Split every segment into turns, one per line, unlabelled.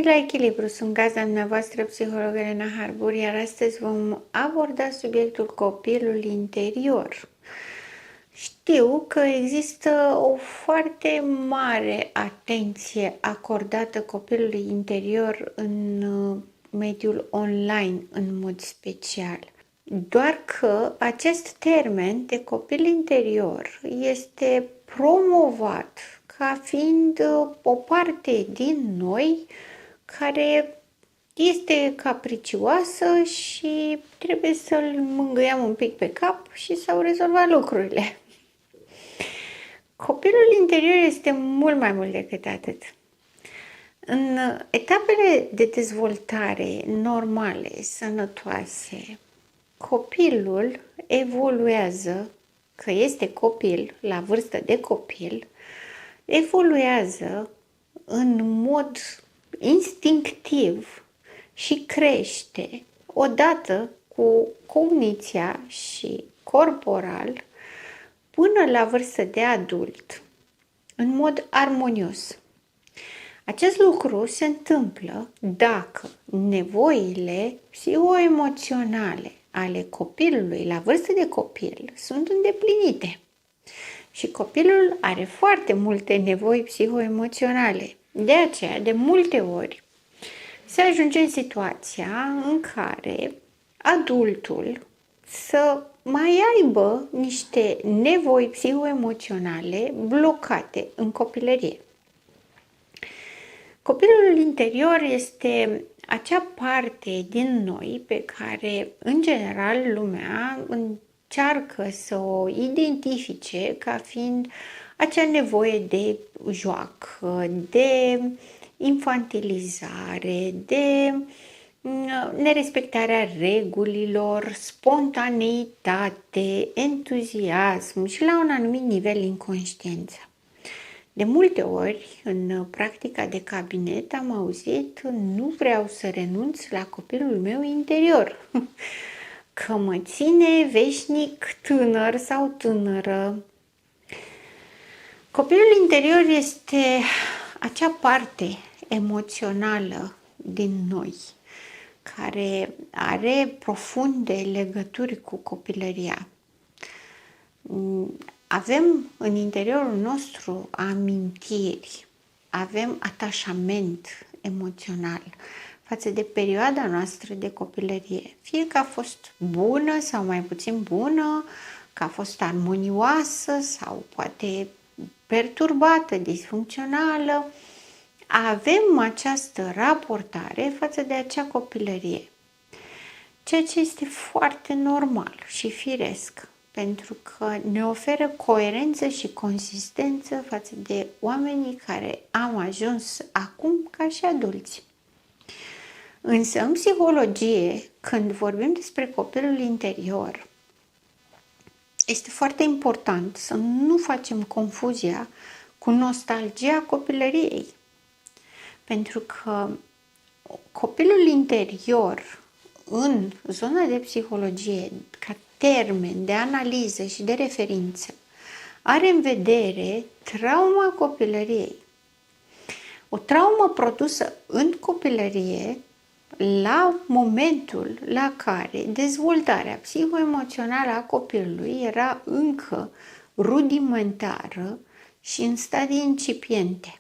la echilibru, sunt gazda dumneavoastră, psiholog Elena Harbur, iar astăzi vom aborda subiectul copilul interior. Știu că există o foarte mare atenție acordată copilului interior în mediul online, în mod special. Doar că acest termen de copil interior este promovat ca fiind o parte din noi care este capricioasă și trebuie să-l mângâiăm un pic pe cap și s-au rezolvat lucrurile. Copilul interior este mult mai mult decât atât. În etapele de dezvoltare normale, sănătoase, copilul evoluează, că este copil, la vârstă de copil, evoluează în mod instinctiv și crește odată cu cogniția și corporal până la vârstă de adult, în mod armonios. Acest lucru se întâmplă dacă nevoile psihoemoționale ale copilului la vârstă de copil sunt îndeplinite. Și copilul are foarte multe nevoi psihoemoționale. De aceea, de multe ori, se ajunge în situația în care adultul să mai aibă niște nevoi psihoemoționale blocate în copilărie. Copilul interior este acea parte din noi pe care, în general, lumea încearcă să o identifice ca fiind acea nevoie de joacă, de infantilizare, de nerespectarea regulilor, spontaneitate, entuziasm și la un anumit nivel inconștiență. De multe ori, în practica de cabinet, am auzit: nu vreau să renunț la copilul meu interior, că mă ține veșnic tânăr sau tânără. Copilul interior este acea parte emoțională din noi, care are profunde legături cu copilăria. Avem în interiorul nostru amintiri, avem atașament emoțional față de perioada noastră de copilărie. Fie că a fost bună sau mai puțin bună, că a fost armonioasă sau poate perturbată, disfuncțională, avem această raportare față de acea copilărie. Ceea ce este foarte normal și firesc, pentru că ne oferă coerență și consistență față de oamenii care am ajuns acum ca și adulți. Însă, în psihologie, când vorbim despre copilul interior, este foarte important să nu facem confuzia cu nostalgia copilăriei. Pentru că copilul interior, în zona de psihologie, ca termen de analiză și de referință, are în vedere trauma copilăriei. O traumă produsă în copilărie la momentul la care dezvoltarea psihoemoțională a copilului era încă rudimentară și în stadii incipiente.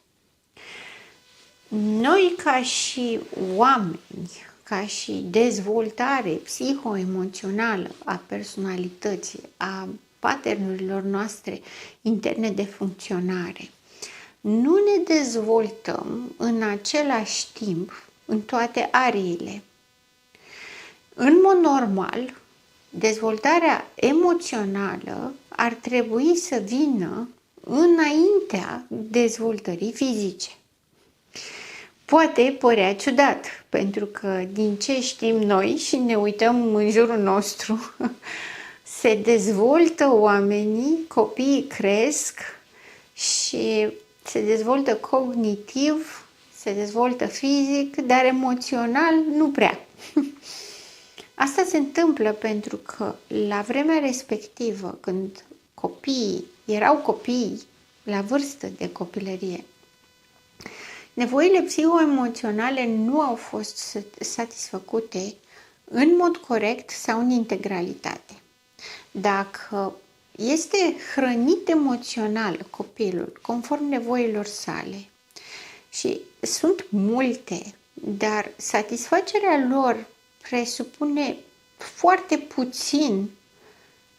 Noi, ca și oameni, ca și dezvoltare psihoemoțională a personalității, a paternurilor noastre interne de funcționare, nu ne dezvoltăm în același timp în toate ariile. În mod normal, dezvoltarea emoțională ar trebui să vină înaintea dezvoltării fizice. Poate părea ciudat, pentru că din ce știm noi și ne uităm în jurul nostru, se dezvoltă oamenii, copiii cresc și se dezvoltă cognitiv, se dezvoltă fizic, dar emoțional nu prea. Asta se întâmplă pentru că la vremea respectivă, când copiii erau copii la vârstă de copilărie, Nevoile psihoemoționale nu au fost satisfăcute în mod corect sau în integralitate. Dacă este hrănit emoțional copilul, conform nevoilor sale, și sunt multe, dar satisfacerea lor presupune foarte puțin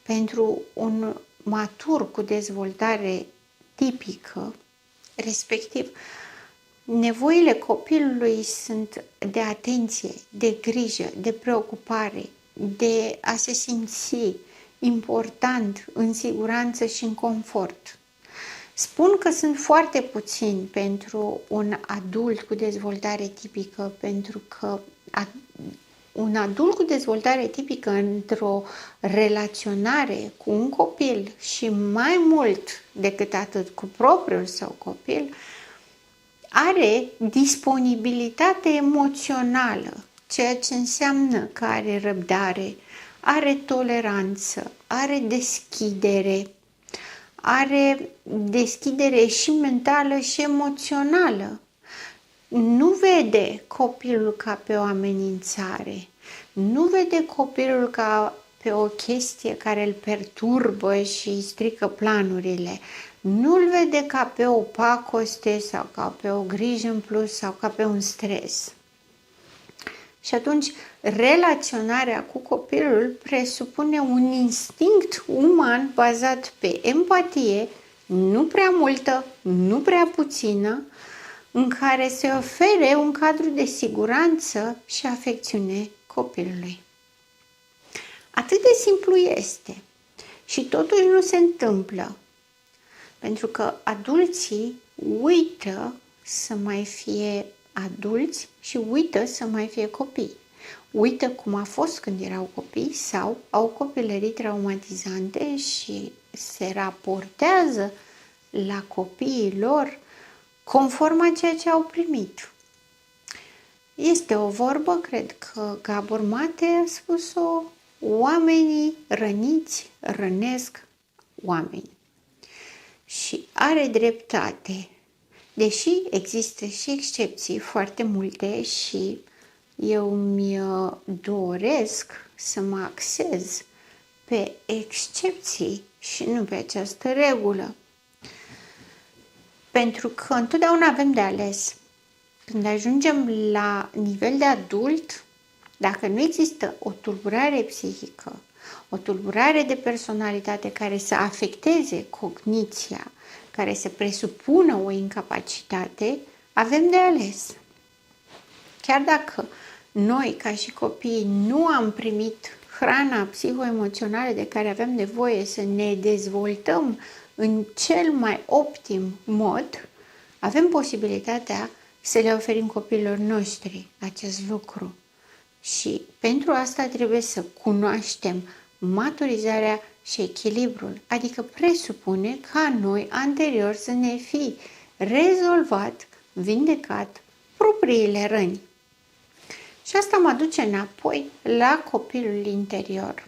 pentru un matur cu dezvoltare tipică, respectiv nevoile copilului sunt de atenție, de grijă, de preocupare, de a se simți important, în siguranță și în confort. Spun că sunt foarte puțini pentru un adult cu dezvoltare tipică, pentru că un adult cu dezvoltare tipică într-o relaționare cu un copil și mai mult decât atât cu propriul său copil, are disponibilitate emoțională, ceea ce înseamnă că are răbdare, are toleranță, are deschidere și mentală și emoțională. Nu vede copilul ca pe o amenințare, nu vede copilul ca pe o chestie care îl perturbă și îi strică planurile, nu îl vede ca pe o pacoste sau ca pe o grijă în plus sau ca pe un stres. Și atunci, relaționarea cu copilul presupune un instinct uman bazat pe empatie, nu prea multă, nu prea puțină, în care se ofere un cadru de siguranță și afecțiune copilului. Atât de simplu este și totuși nu se întâmplă, pentru că adulții uită să mai fie adulți și uită să mai fie copii. Uită cum a fost când erau copii sau au copilării traumatizante și se raportează la copiii lor conform a ceea ce au primit. Este o vorbă, cred că Gabor Mate a spus-o, oamenii răniți rănesc oameni. Și are dreptate, deși există și excepții foarte multe și eu mi doresc să mă axez pe excepții și nu pe această regulă. Pentru că întotdeauna avem de ales. Când ajungem la nivel de adult, dacă nu există o tulburare psihică, o tulburare de personalitate care să afecteze cogniția, care să presupună o incapacitate, avem de ales. Chiar dacă noi, ca și copii, nu am primit hrana psihoemoțională de care avem nevoie să ne dezvoltăm în cel mai optim mod, avem posibilitatea să le oferim copiilor noștri acest lucru. Și pentru asta trebuie să cunoaștem maturizarea și echilibrul, adică presupune ca noi anterior să ne fi rezolvat, vindecat propriile răni. Și asta mă duce înapoi la copilul interior.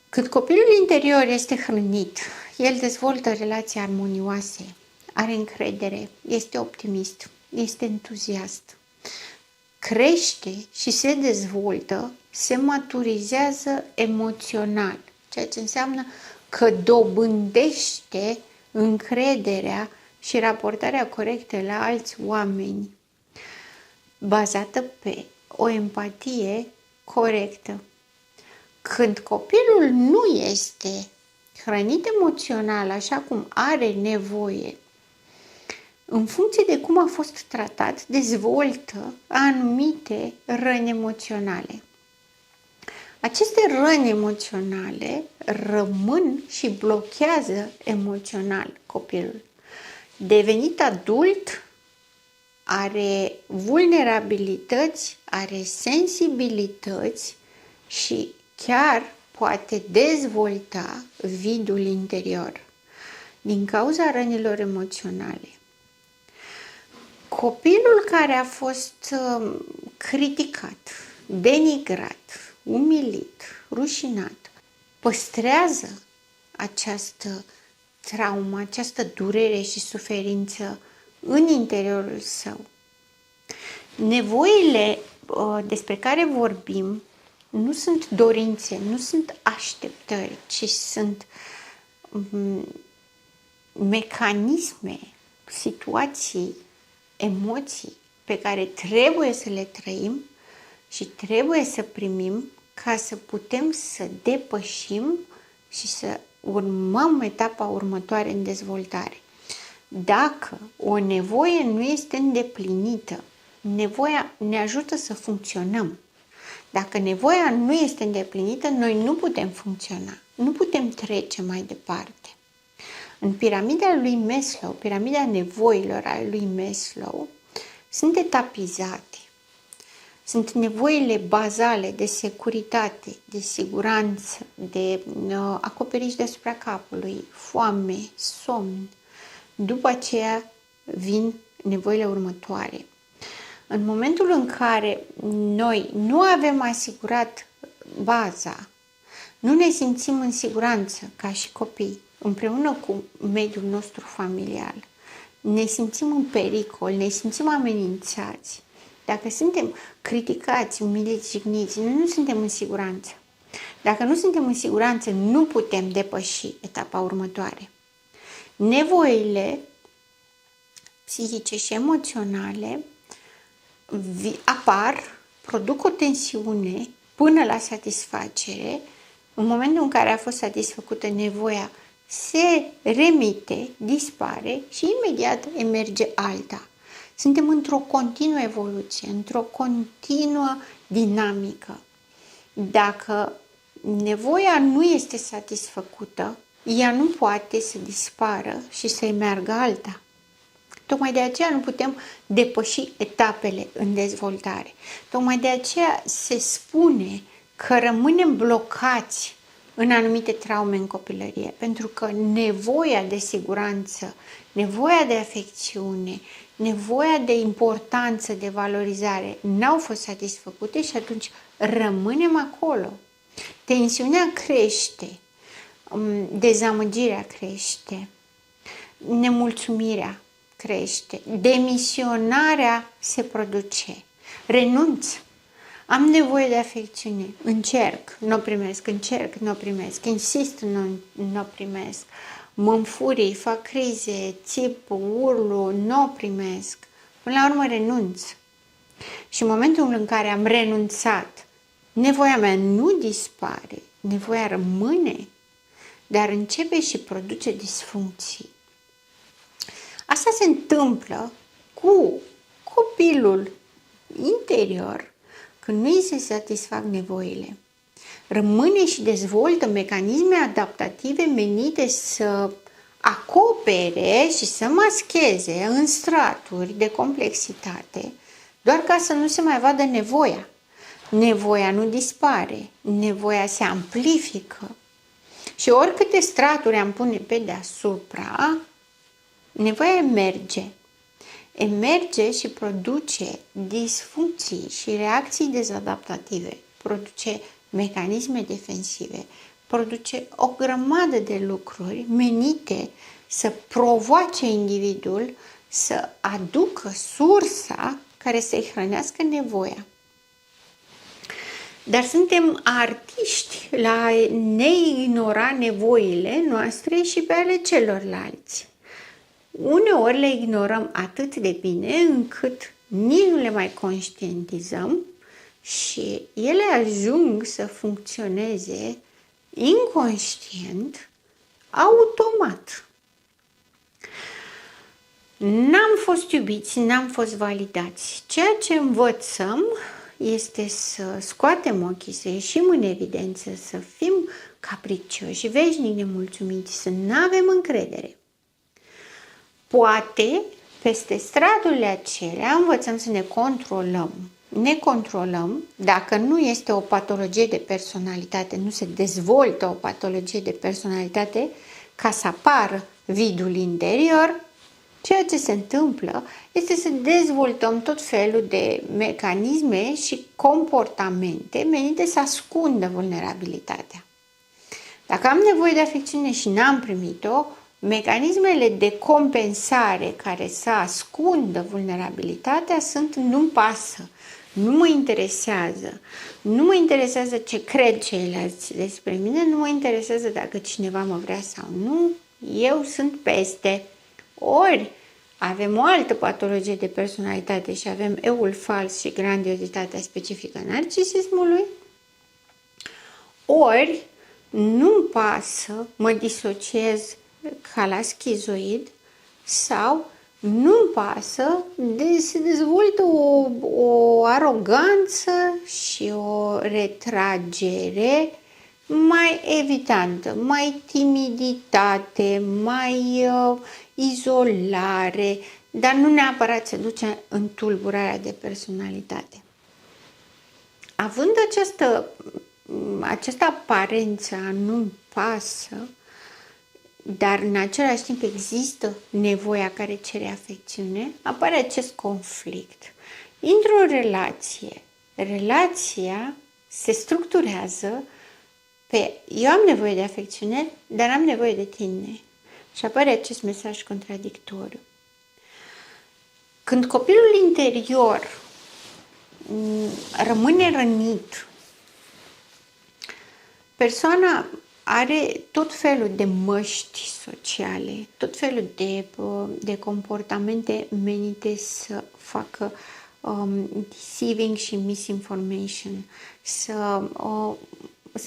Cât copilul interior este hrănit, el dezvoltă relații armonioase, are încredere, este optimist, este entuziast, crește și se dezvoltă, se maturizează emoțional, ceea ce înseamnă că dobândește încrederea și raportarea corectă la alți oameni, bazată pe o empatie corectă. Când copilul nu este hrănit emoțional așa cum are nevoie, în funcție de cum a fost tratat, dezvoltă anumite răni emoționale. Aceste răni emoționale rămân și blochează emoțional copilul. Devenit adult, are vulnerabilități, are sensibilități și chiar poate dezvolta vidul interior din cauza rănilor emoționale. Copilul care a fost criticat, denigrat, umilit, rușinat, păstrează această traumă, această durere și suferință în interiorul său. Nevoile despre care vorbim nu sunt dorințe, nu sunt așteptări, ci sunt mecanisme, situații, emoții pe care trebuie să le trăim și trebuie să primim ca să putem să depășim și să urmăm etapa următoare în dezvoltare. Dacă o nevoie nu este îndeplinită, nevoia ne ajută să funcționăm. Dacă nevoia nu este îndeplinită, noi nu putem funcționa, nu putem trece mai departe. În piramida lui Maslow, piramida nevoilor a lui Maslow, sunt etapizate. Sunt nevoile bazale de securitate, de siguranță, de acoperiș deasupra capului, foame, somn. După aceea vin nevoile următoare. În momentul în care noi nu avem asigurat baza, nu ne simțim în siguranță ca și copii, împreună cu mediul nostru familial, ne simțim în pericol, ne simțim amenințați. Dacă suntem criticați, umiliți, jigniți, noi nu suntem în siguranță. Dacă nu suntem în siguranță, nu putem depăși etapa următoare. Nevoile psihice și emoționale apar, produc o tensiune până la satisfacere. În momentul în care a fost satisfăcută nevoia, se remite, dispare și imediat emerge alta. Suntem într-o continuă evoluție, într-o continuă dinamică. Dacă nevoia nu este satisfăcută, ea nu poate să dispară și să-i meargă alta. Tocmai de aceea nu putem depăși etapele în dezvoltare. Tocmai de aceea se spune că rămânem blocați în anumite traume în copilărie, pentru că nevoia de siguranță, nevoia de afecțiune, nevoia de importanță, de valorizare n-au fost satisfăcute și atunci rămânem acolo. Tensiunea crește, dezamăgirea crește, nemulțumirea crește, demisionarea se produce, renunț. Am nevoie de afecțiune, încerc, nu o primesc, încerc, nu o primesc, insist, nu o primesc, mă înfurii, fac crize, țip, urlu, nu o primesc. Până la urmă renunț. Și în momentul în care am renunțat, nevoia mea nu dispare, nevoia rămâne, dar începe și produce disfuncții. Asta se întâmplă cu copilul interior când nu îi se satisfac nevoile. Rămâne și dezvoltă mecanisme adaptative menite să acopere și să mascheze în straturi de complexitate, doar ca să nu se mai vadă nevoia. Nevoia nu dispare, nevoia se amplifică și oricâte straturi am pune pe deasupra, nevoia emerge și produce disfuncții și reacții dezadaptative, produce mecanisme defensive, produce o grămadă de lucruri menite să provoace individul să aducă sursa care să-i hrănească nevoia. Dar suntem artiști la ne ignora nevoile noastre și pe ale celorlalți. Uneori le ignorăm atât de bine încât nici nu le mai conștientizăm și ele ajung să funcționeze inconștient, automat. N-am fost iubiți, n-am fost validați. Ceea ce învățăm este să scoatem ochii, să ieșim în evidență, să fim capricioși, veșnic nemulțumiți, să nu avem încredere. Poate, peste straturile acelea, învățăm să ne controlăm. Ne controlăm, dacă nu este o patologie de personalitate, nu se dezvoltă o patologie de personalitate ca să apară vidul interior, ceea ce se întâmplă este să dezvoltăm tot felul de mecanisme și comportamente menite să ascundă vulnerabilitatea. Dacă am nevoie de afecțiune și n-am primit-o, Mecanismele de compensare care să ascundă vulnerabilitatea sunt nu-mi pasă, nu mă interesează, nu mă interesează ce cred ceilalți despre mine, nu mă interesează dacă cineva mă vrea sau nu, eu sunt peste. Ori avem o altă patologie de personalitate și avem eul fals și grandiozitatea specifică narcisismului, ori nu-mi pasă, mă disociez ca la schizoid sau nu-mi pasă, se dezvoltă o aroganță și o retragere mai evitantă, mai timiditate, mai izolare, dar nu neapărat se duce în tulburarea de personalitate. Având această aparență a nu-mi pasă, dar în același timp există nevoia care cere afecțiune, apare acest conflict. Intru în relație. Relația se structurează pe eu am nevoie de afecțiune, dar am nevoie de tine. Și apare acest mesaj contradictoriu. Când copilul interior rămâne rănit, persoana are tot felul de măști sociale, tot felul de comportamente menite să facă deceiving și misinformation, să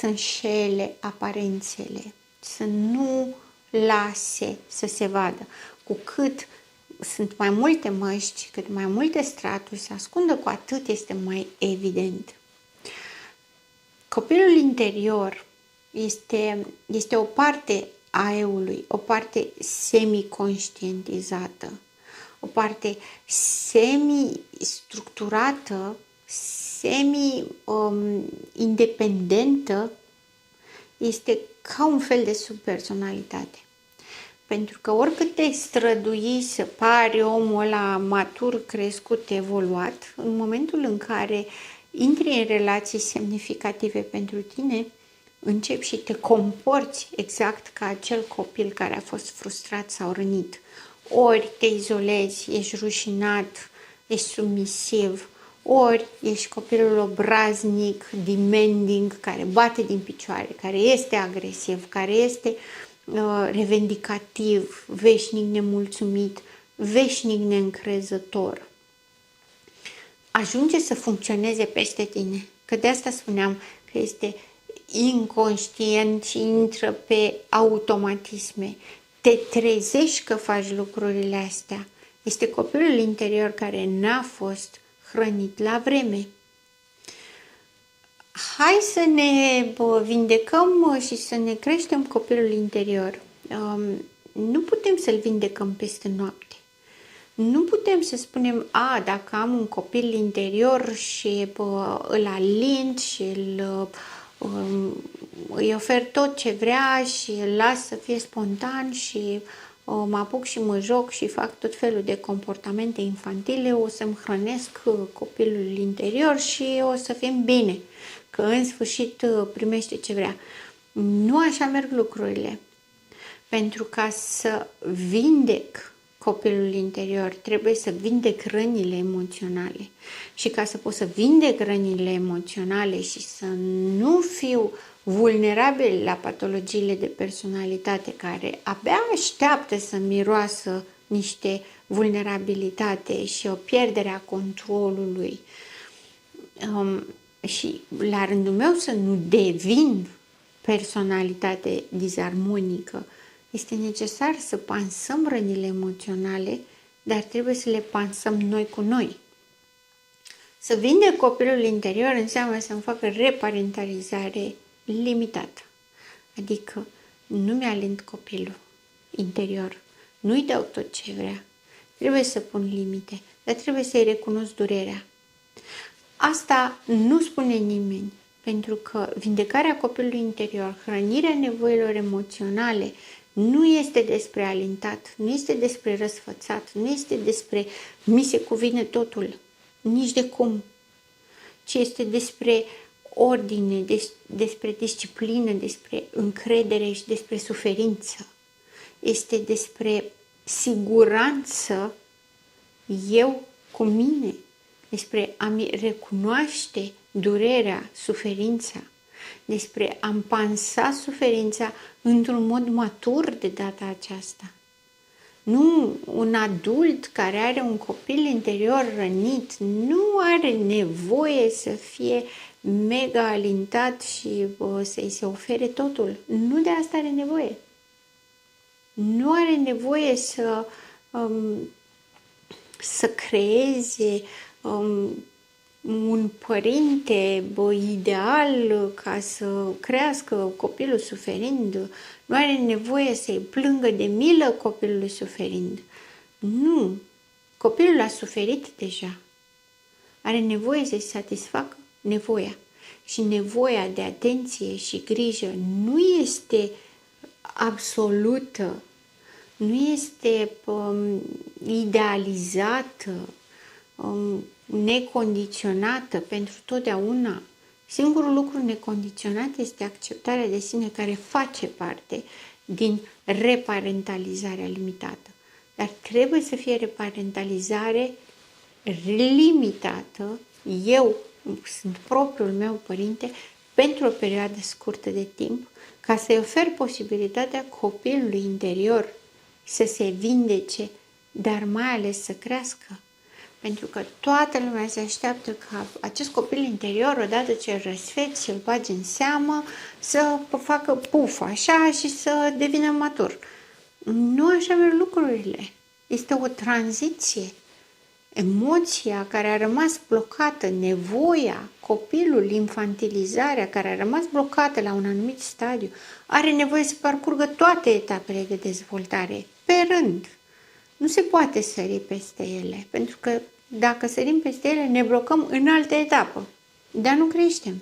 înșele aparențele, să nu lase să se vadă. Cu cât sunt mai multe măști, cât mai multe straturi se ascundă, cu atât este mai evident. Copilul interior este o parte a eului, o parte semi-conștientizată, o parte semi-structurată, semi-independentă, este ca un fel de subpersonalitate. Pentru că oricât te strădui să pari omul ăla matur, crescut, evoluat, în momentul în care intri în relații semnificative pentru tine, începi și te comporți exact ca acel copil care a fost frustrat sau rănit. Ori te izolezi, ești rușinat, ești submisiv, ori ești copilul obraznic, demanding, care bate din picioare, care este agresiv, care este revendicativ, veșnic nemulțumit, veșnic neîncrezător. Ajunge să funcționeze peste tine. Că de asta spuneam că este inconștient și intră pe automatisme. Te trezești că faci lucrurile astea. Este copilul interior care n-a fost hrănit la vreme. Hai să ne vindecăm și să ne creștem copilul interior. Nu putem să-l vindecăm peste noapte. Nu putem să spunem, dacă am un copil interior și îl alint și îi ofer tot ce vrea și îl las să fie spontan și mă apuc și mă joc și fac tot felul de comportamente infantile, o să-mi hrănesc copilul interior și o să fim bine, că în sfârșit primește ce vrea. Nu așa merg lucrurile. Pentru ca să vindec copilul interior, trebuie să vindec rănile emoționale. Și ca să pot să vindec rănile emoționale și să nu fiu vulnerabil la patologiile de personalitate care abia așteaptă să miroasă niște vulnerabilitate și o pierdere a controlului și la rândul meu să nu devin personalitate disarmonică, este necesar să pansăm rănile emoționale, dar trebuie să le pansăm noi cu noi. Să vindec copilul interior înseamnă să-mi facă reparentalizare limitată. Adică nu mi-alint copilul interior, nu-i dau tot ce vrea. Trebuie să pun limite, dar trebuie să-i recunosc durerea. Asta nu spune nimeni, pentru că vindecarea copilului interior, hrănirea nevoilor emoționale, nu este despre alintat, nu este despre răsfățat, nu este despre mi se cuvine totul, nici de cum, ci este despre ordine, despre disciplină, despre încredere și despre suferință. este despre siguranță eu cu mine, despre a-mi recunoaște durerea, suferința, despre a-mi pansa suferința într-un mod matur de data aceasta. Nu, un adult care are un copil interior rănit nu are nevoie să fie mega alintat și să-i se ofere totul. Nu de asta are nevoie. Nu are nevoie să creeze un părinte ideal ca să crească copilul suferind. Nu are nevoie să-i plângă de milă copilului suferind. Nu. Copilul a suferit deja. Are nevoie să-i satisfacă nevoia. Și nevoia de atenție și grijă nu este absolută, nu este idealizată, necondiționată pentru totdeauna. Singurul lucru necondiționat este acceptarea de sine, care face parte din reparentalizarea limitată. Dar trebuie să fie reparentalizare limitată. Eu sunt propriul meu părinte pentru o perioadă scurtă de timp, ca să-i ofer posibilitatea copilului interior să se vindece, dar mai ales să crească. Pentru că toată lumea se așteaptă ca acest copil interior, odată ce îl răsfeți și îl bagi în seamă, să facă puf așa și să devină matur. Nu așa merg lucrurile. Este o tranziție. Emoția care a rămas blocată, nevoia, copilul, infantilizarea care a rămas blocată la un anumit stadiu, are nevoie să parcurgă toate etapele de dezvoltare, pe rând. Nu se poate sări peste ele, pentru că dacă sărim peste ele, ne blocăm în altă etapă. Dar nu creștem.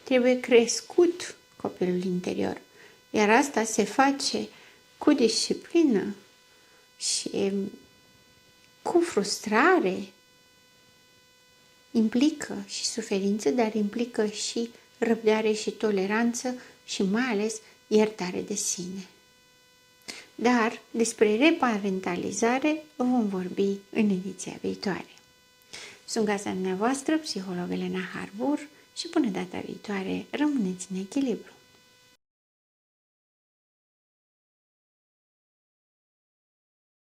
Trebuie crescut copilul interior. Iar asta se face cu disciplină și cu frustrare. Implică și suferință, dar implică și răbdare și toleranță și mai ales iertare de sine. Dar despre reparentalizare vom vorbi în ediția viitoare. Sunt gazda dumneavoastră, psiholog Elena Harbour, și până data viitoare rămâneți în echilibru.